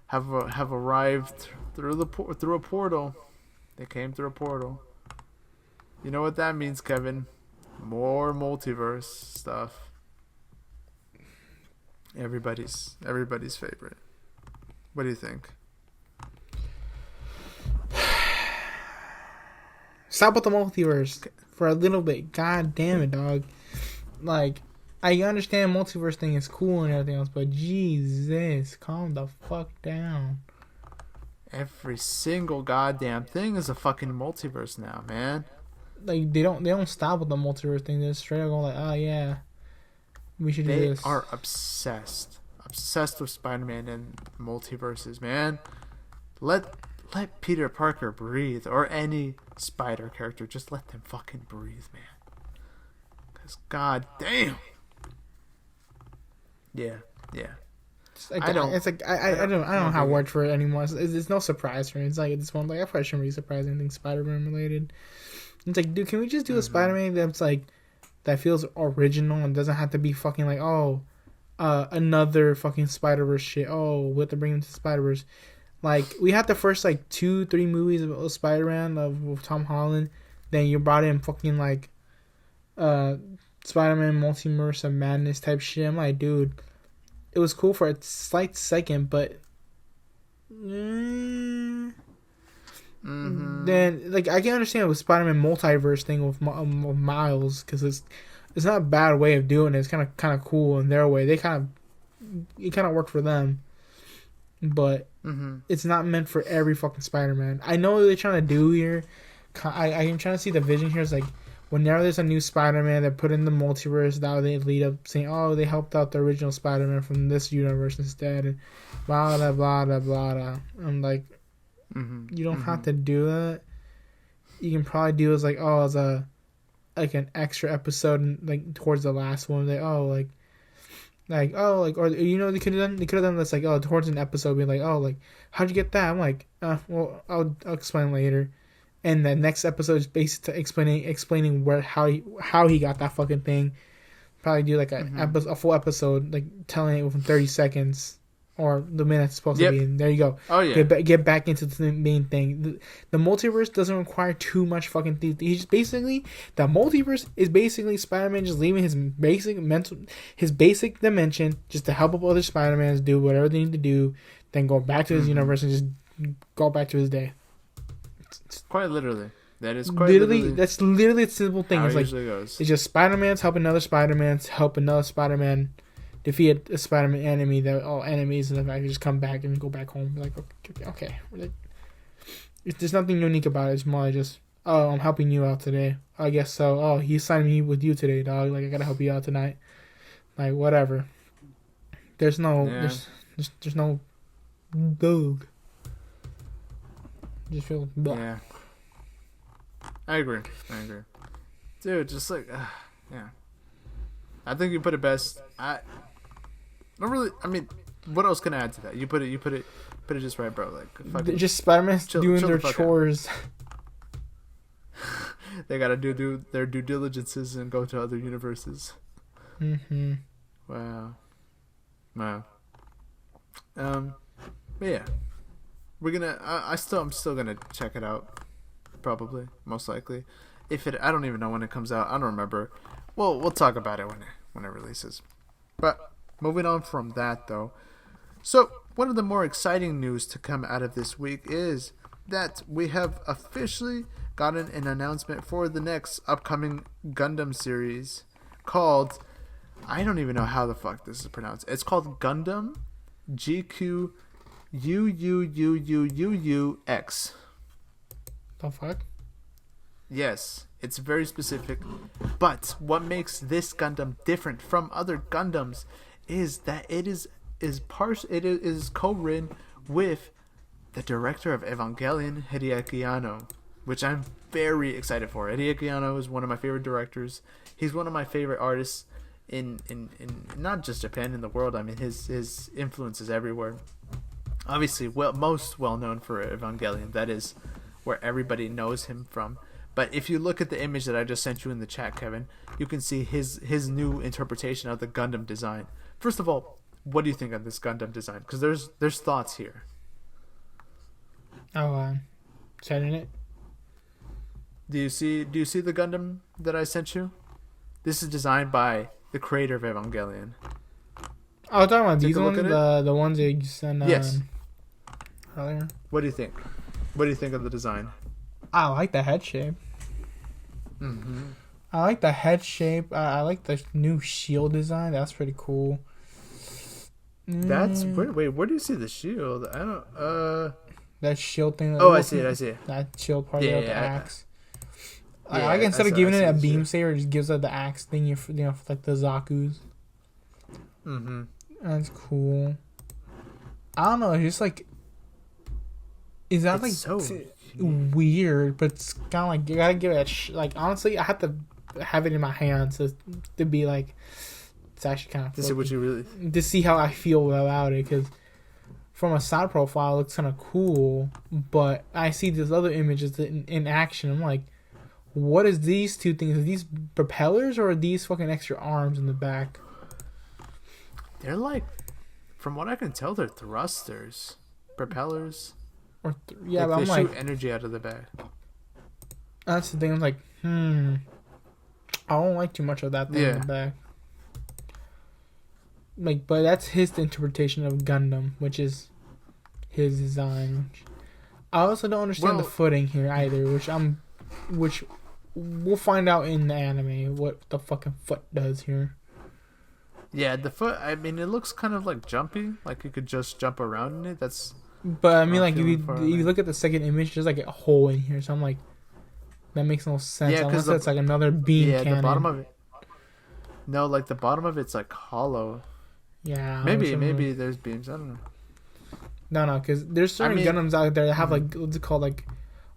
have arrived through a portal. They came through a portal. You know what that means, Kevin? More multiverse stuff. Everybody's favorite. What do you think? Stop with the multiverse for a little bit. God damn it, dog. Like, I understand multiverse thing is cool and everything else, but Jesus, calm the fuck down. Every single goddamn thing is a fucking multiverse now, man. Like, they don't stop with the multiverse thing. They're straight up going like, oh yeah, we should do this. They are obsessed with Spider-Man and multiverses, man. Let Peter Parker breathe, or any Spider character. Just let them fucking breathe, man. Cause god damn. Yeah. I don't. It's like I don't know how it worked for it anymore. It's no surprise for me. It's like at this point, like I probably shouldn't be surprised anything Spider-Man related. It's like, dude, can we just do a Spider-Man that's like that feels original and doesn't have to be fucking like another fucking Spider-Verse shit. Oh, we have to bring him to Spider-Verse. Like we had the first like 2-3 movies of Spider-Man of Tom Holland. Then you brought in fucking like Spider-Man Multiverse of Madness type shit. I'm like, dude, it was cool for a slight second, but then like I can understand with Spider-Man multiverse thing with Miles because it's not a bad way of doing it. It's kind of cool in their way. It kind of worked for them, but it's not meant for every fucking Spider-Man. I know what they're trying to do here. I am trying to see the vision here. It's like whenever there's a new Spider-Man, they put in the multiverse. That they lead up saying, "Oh, they helped out the original Spider-Man from this universe instead," and blah blah blah blah blah. I'm like, you don't have to do that. You can probably do as like, as a like an extra episode, like towards the last one. Like, or you know, they could have done this like, towards an episode, be like, like, how'd you get that? I'm like, well, I'll explain later. And the next episode is basically explaining how he got that fucking thing. Probably do like a full episode, like telling it within 30 seconds or the minute it's supposed to be. And there you go. Oh yeah. Get back into the main thing. The multiverse doesn't require too much fucking thing. He's basically the multiverse is basically Spider-Man just leaving his basic dimension just to help up other Spider-Mans do whatever they need to do, then go back to his universe and just go back to his day. Quite literally. That is quite literally. That's literally a simple thing. It's like goes. It's just Spider-Man's helping another Spider-Man's help another Spider-Man defeat a Spider-Man enemy. They're all enemies, and the fact they just come back and go back home. Like okay. Like, there's nothing unique about it. It's more like just I'm helping you out today. I guess so. Oh, he assigned me with you today, dog. Like I gotta help you out tonight. Like whatever. There's no there's no dog. Just feel blah. Yeah. I agree. Dude, just like yeah. I think you put it best. I mean, what else can I add to that? You put it just right, bro. Like just Spider-Man's doing their chores. They gotta do their due diligences and go to other universes. Wow. But yeah. We're gonna. I'm still gonna check it out. Probably, most likely. I don't even know when it comes out. I don't remember. Well, we'll talk about it when it releases. But moving on from that, though. So one of the more exciting news to come out of this week is that we have officially gotten an announcement for the next upcoming Gundam series called. I don't even know how the fuck this is pronounced. It's called Gundam GQ. UUUUUX. The fuck? Yes, it's very specific. But what makes this Gundam different from other Gundams is that it is co-written with the director of Evangelion, Hideaki Anno, which I'm very excited for. Hideaki Anno is one of my favorite directors. He's one of my favorite artists in not just Japan, in the world. I mean, his influence is everywhere. Obviously, most well known for Evangelion. That is where everybody knows him from. But if you look at the image that I just sent you in the chat, Kevin, you can see his new interpretation of the Gundam design. First of all, what do you think of this Gundam design? Because there's thoughts here. Setting it. Do you see the Gundam that I sent you? This is designed by the creator of Evangelion. Oh, talking about these ones, the ones that you sent yes. earlier. What do you think? What do you think of the design? I like the head shape. I like the head shape. I like the new shield design. That's pretty cool. That's wait. Where do you see the shield? I don't. That shield thing. I see it. That shield part of the axe. Yeah, instead of giving it a beam saber, it just gives it the axe thing. For like the Zaku's. That's cool. I don't know. It's just like. Is that like so weird? But it's kind of like you gotta give it. Like honestly, I have to have it in my hands to be like It's actually kind of to see what you really to see how I feel about it, because from a side profile, it looks kind of cool, but I see these other images in action. I'm like, what is these two things? Are these propellers or are these fucking extra arms in the back? They're like, from what I can tell, they're thrusters, propellers. Or yeah, like but they I'm shoot like, energy out of the back. that's the thing. I'm like, I don't like too much of that thing in the back. Like, but that's his interpretation of Gundam, which is his design. I also don't understand the footing here either, which we'll find out in the anime what the fucking foot does here. Yeah, the foot. I mean, it looks kind of like jumpy, like you could just jump around in it. That's. But I mean, like if you look at the second image, there's like a hole in here, so I'm like, that makes no sense. Yeah, unless it's like another beam cannon. The bottom of it. No, like the bottom of it's like hollow. Yeah. Maybe there's beams. I don't know. No, because there's certain Gundams out there that have like what's it called, like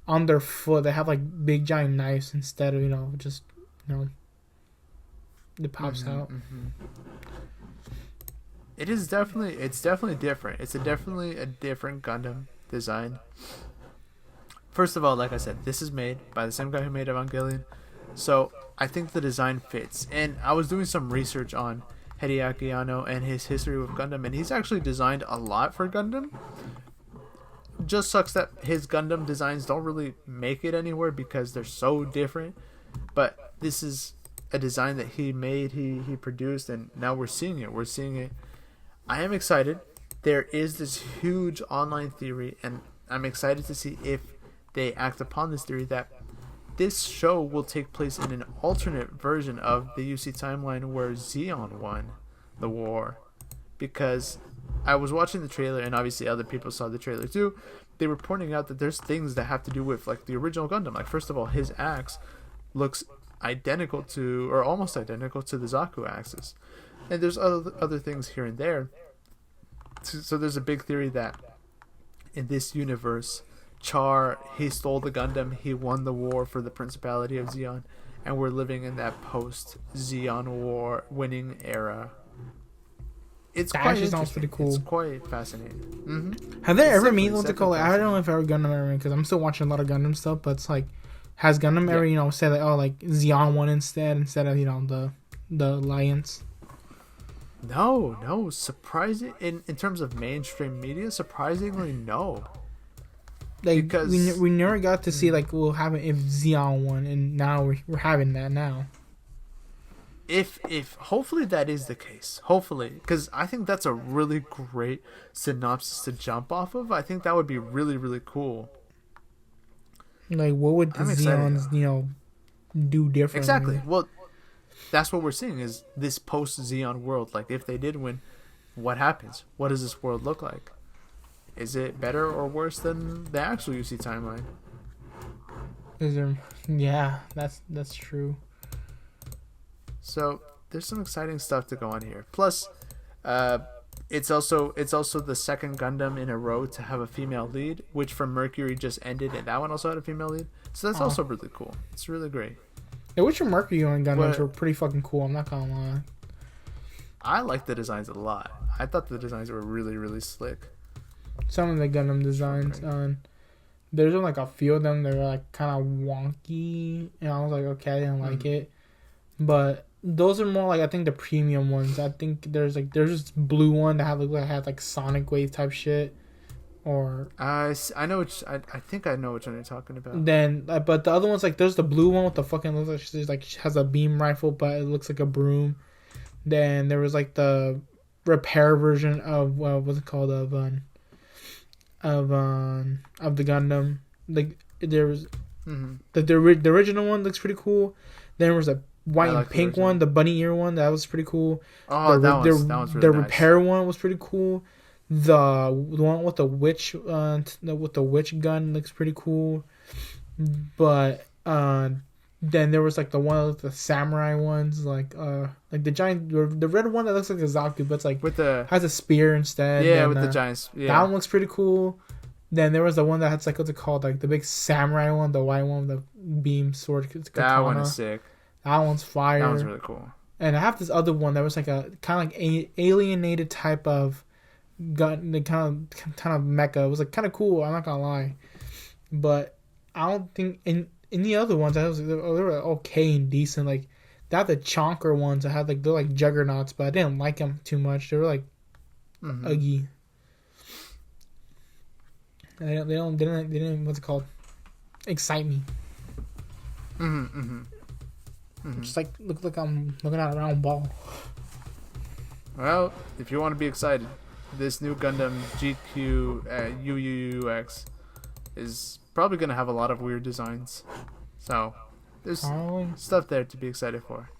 on their foot they have like big giant knives instead of just it pops out. Mm-hmm. It's definitely different. It's definitely a different Gundam design. First of all, like I said, this is made by the same guy who made Evangelion, so I think the design fits. And I was doing some research on Hideaki Anno and his history with Gundam, and he's actually designed a lot for Gundam. Just sucks that his Gundam designs don't really make it anywhere because they're so different. But this is a design that he made, he produced, and now we're seeing it. I am excited. There is this huge online theory, and I'm excited to see if they act upon this theory that this show will take place in an alternate version of the UC timeline where Zeon won the war. Because I was watching the trailer, and obviously other people saw the trailer too. They were pointing out that there's things that have to do with like the original Gundam. Like, first of all, his axe looks identical to, or almost identical to, the Zaku axes. And there's other things here and there. So there's a big theory that in this universe, Char, he stole the Gundam, he won the war for the Principality of Zeon, and we're living in that post-Zeon war winning era. It's quite interesting. Sounds pretty cool. It's quite fascinating. Mm-hmm. Have they ever made what's it called? I don't know if ever Gundam ever, because I'm still watching a lot of Gundam stuff, but it's like, has Gundam ever say like, oh, like Zeon won instead of the Alliance? No, surprising in terms of mainstream media, surprisingly no. Like, because we never got to see like what will happen if Zeon won, and now we're having that now. If hopefully that is the case, hopefully, because I think that's a really great synopsis to jump off of. I think that would be really, really cool. Like, what would the Zeons do differently? Exactly. Well, that's what we're seeing is this post-Zeon world. Like, if they did win, what happens? What does this world look like? Is it better or worse than the actual UC timeline? Is there? Yeah, that's true. So there's some exciting stuff to go on here. Plus, it's also the second Gundam in a row to have a female lead, which from Mercury just ended, and that one also had a female lead. So that's also really cool. It's really great. Yeah, which Mercury on Gundams were pretty fucking cool. I'm not gonna lie. I like the designs a lot. I thought the designs were really, really slick. Some of the Gundam designs, there's like a few of them that were like kind of wonky, and I was like, okay, I didn't like it. But those are more like, I think, the premium ones. I think there's this blue one that had like Sonic Wave type shit, or I know I think I know which one you're talking about. Then, but the other ones, like, there's the blue one with the fucking looks like she's like, she has a beam rifle, but it looks like a broom. Then there was like the repair version of what's it called, of the Gundam. Like, there was the original one looks pretty cool. Then there was a white and pink one, the bunny ear one, that was pretty cool. Oh, that one's really the nice. repair one was pretty cool. The one with the witch gun looks pretty cool. But then there was like the one with the samurai ones, like the giant, the red one that looks like a Zaku, but it's like has a spear instead. Yeah, with the giants. Yeah. That one looks pretty cool. Then there was the one that has like, what's it called, like the big samurai one, the white one with the beam sword. That one is sick. That one's fire. That one's really cool. And I have this other one that was like a kind of like alienated type of gun, the kind of mecha. It was like kind of cool. I'm not gonna lie, but I don't think in the other ones they were okay and decent. Like they had the chonker ones. I had like they're like juggernauts, but I didn't like them too much. They were like uggy. And they didn't what's it called? Excite me. Just like look like I'm looking at a round ball. Well, if you want to be excited, this new Gundam GQ UUUX is probably going to have a lot of weird designs. So, there's stuff there to be excited for.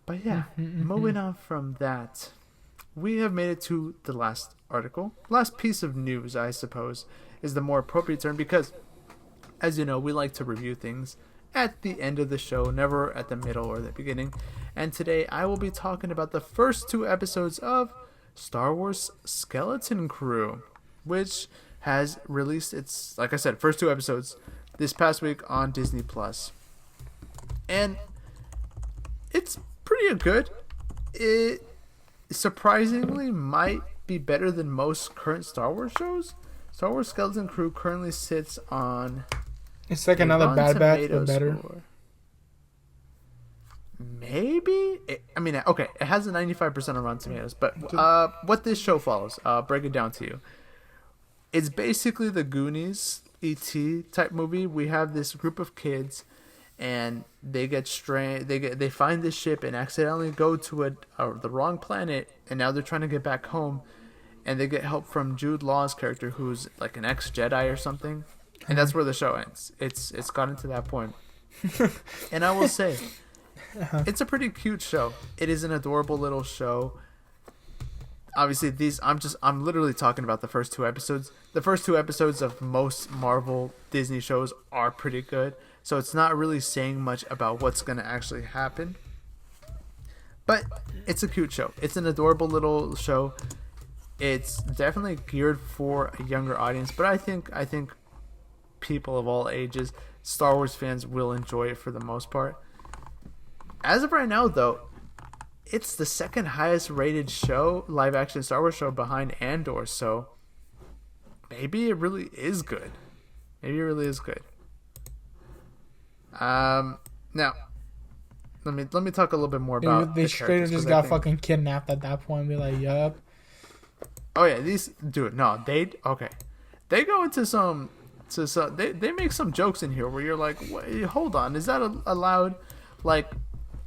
But yeah, moving on from that, we have made it to the last article. Last piece of news, I suppose, is the more appropriate term because, as you know, we like to review things at the end of the show, never at the middle or the beginning. And today I will be talking about the first 2 episodes of Star Wars Skeleton Crew, which has released its, like I said, first 2 episodes this past week on Disney Plus. And it's pretty good. It surprisingly might be better than most current Star Wars shows. Star Wars Skeleton Crew currently sits on... It's like another Bad Batch, but better. Score. Maybe? It has a 95% on Rotten Tomatoes, but what this show follows, I'll break it down to you. It's basically the Goonies, E.T. type movie. We have this group of kids, and they get they find this ship and accidentally go to the wrong planet, and now they're trying to get back home, and they get help from Jude Law's character, who's like an ex-Jedi or something. And that's where the show ends. It's gotten to that point. And I will say, it's a pretty cute show. It is an adorable little show. Obviously, I'm literally talking about the first 2 episodes. The first 2 episodes of most Marvel Disney shows are pretty good. So it's not really saying much about what's going to actually happen. But it's a cute show. It's an adorable little show. It's definitely geared for a younger audience. But I think people of all ages, Star Wars fans will enjoy it for the most part. As of right now, though, it's the second highest rated show, live action Star Wars show behind Andor, so maybe it really is good. Now, let me talk a little bit more about they straight up just got fucking kidnapped at that point and be like, yup. Oh yeah, they go into some... So they make some jokes in here where you're like, wait, hold on, is that allowed? Like,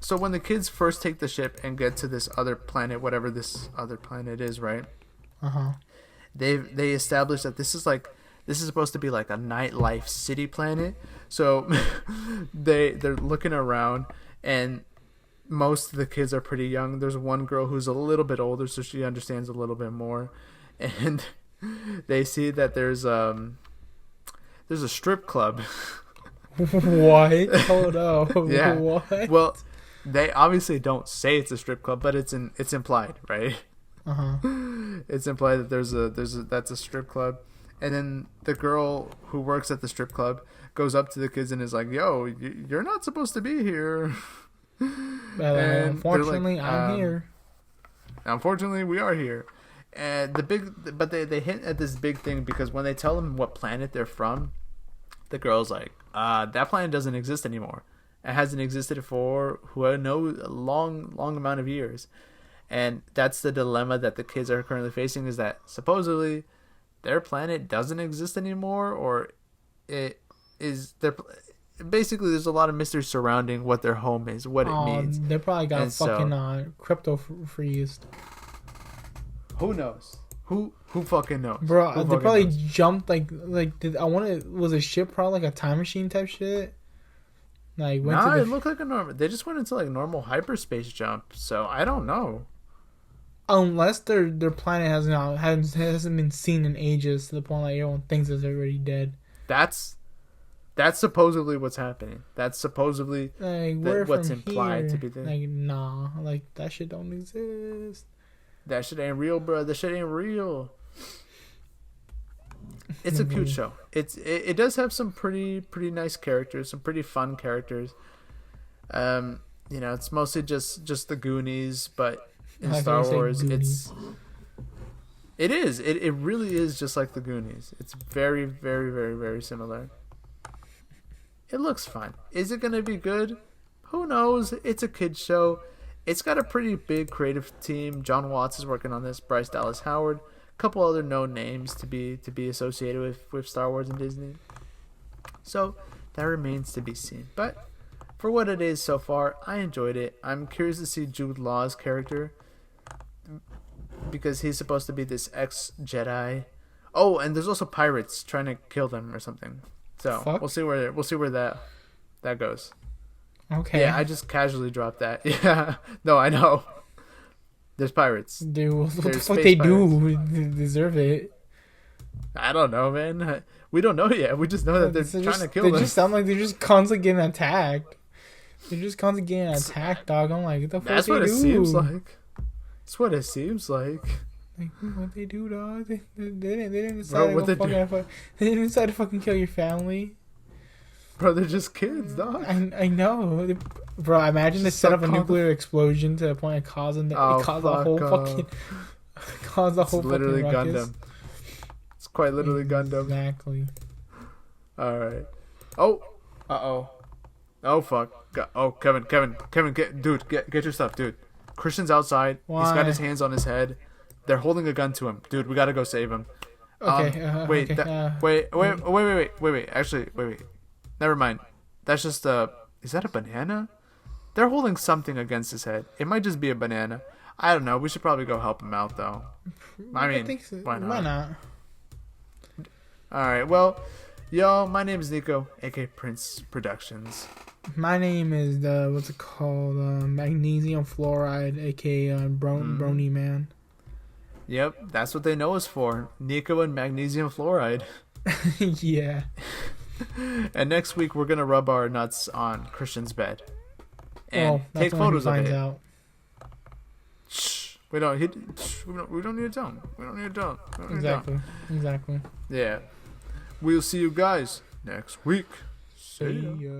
so when the kids first take the ship and get to this other planet, whatever this other planet is, right? They establish that this is supposed to be like a nightlife city planet. So they're looking around, and most of the kids are pretty young. There's one girl who's a little bit older, so she understands a little bit more, and they see that there's a strip club. What? Hold on. Yeah. What? Well, they obviously don't say it's a strip club, but it's implied, right? It's implied that that's a strip club, and then the girl who works at the strip club goes up to the kids and is like, "Yo, you're not supposed to be here." Well, unfortunately, like, I'm here. Unfortunately, we are here. And they hint at this big thing because when they tell them what planet they're from, the girl's like, that planet doesn't exist anymore. It hasn't existed for a long amount of years. And that's the dilemma that the kids are currently facing, is that supposedly their planet doesn't exist anymore, or it is their... Basically, there's a lot of mystery surrounding what their home is, what it means. They probably got crypto freezed. Who knows? Who fucking knows? Bro, they probably jumped was a ship probably like a time machine type shit? Like it looked like a normal. They just went into like normal hyperspace jump. So I don't know. Unless their planet hasn't been seen in ages to the point like everyone thinks it's already dead. That's supposedly what's happening. That's supposedly what's implied to be there. Like, nah, like that shit don't exist. That shit ain't real, bro. That shit ain't real. It's a cute show. It does have some pretty nice characters, some pretty fun characters. You know, it's mostly just the Goonies, but in I Star thought you said Wars, Goonies. it really is just like the Goonies. It's very, very, very, very similar. It looks fun. Is it gonna be good? Who knows? It's a kid show. It's got a pretty big creative team. John Watts is working on this. Bryce Dallas Howard, a couple other known names to be associated with Star Wars and Disney. So that remains to be seen. But for what it is so far, I enjoyed it. I'm curious to see Jude Law's character because he's supposed to be this ex-Jedi. Oh, and there's also pirates trying to kill them or something. So Fuck. we'll see where that goes. Okay. Yeah, I just casually dropped that. Yeah, no, I know. There's pirates. Dude, what the There's fuck space they pirates. do? They deserve it. I don't know, man. We don't know yet. We just know that they're trying to kill them. They just sound like they're just constantly getting attacked. They're just constantly getting attacked, dog. I'm like, what the fuck That's they what it do? seems like. That's what it seems like. Like, what they do, dog? They didn't decide Bro, to what go they do? they didn't decide to fucking kill your family. Bro, they're just kids, dog. I know, bro. Imagine they Just set so up a nuclear explosion to the point of causing the Oh, cause the whole fuck fucking cause the It's whole literally fucking ruckus. Gundam. It's quite literally Gundam. Exactly. Alright. Oh. Uh-oh. Oh, fuck. Oh, Kevin, dude, get your stuff, dude. Christian's outside. Why? He's got his hands on his head. They're holding a gun to him. Dude, we gotta go save him. Okay. Wait, okay, wait. Actually, wait. Never mind. That's just is that a banana? They're holding something against his head. It might just be a banana. I don't know. We should probably go help him out, though. I mean, think so. why not? Why not? Alright, well, y'all, my name is Neco, aka Prince Productions. My name is what's it called? Magnesium fluoride, aka Brony Man. Yep, that's what they know us for. Neco and magnesium fluoride. Yeah. And next week, we're going to rub our nuts on Christian's bed. And That's take when he photos of finds it. out. Shh. We don't need to tell him. We don't need to tell him. Exactly. Yeah. We'll see you guys next week. See ya. See ya.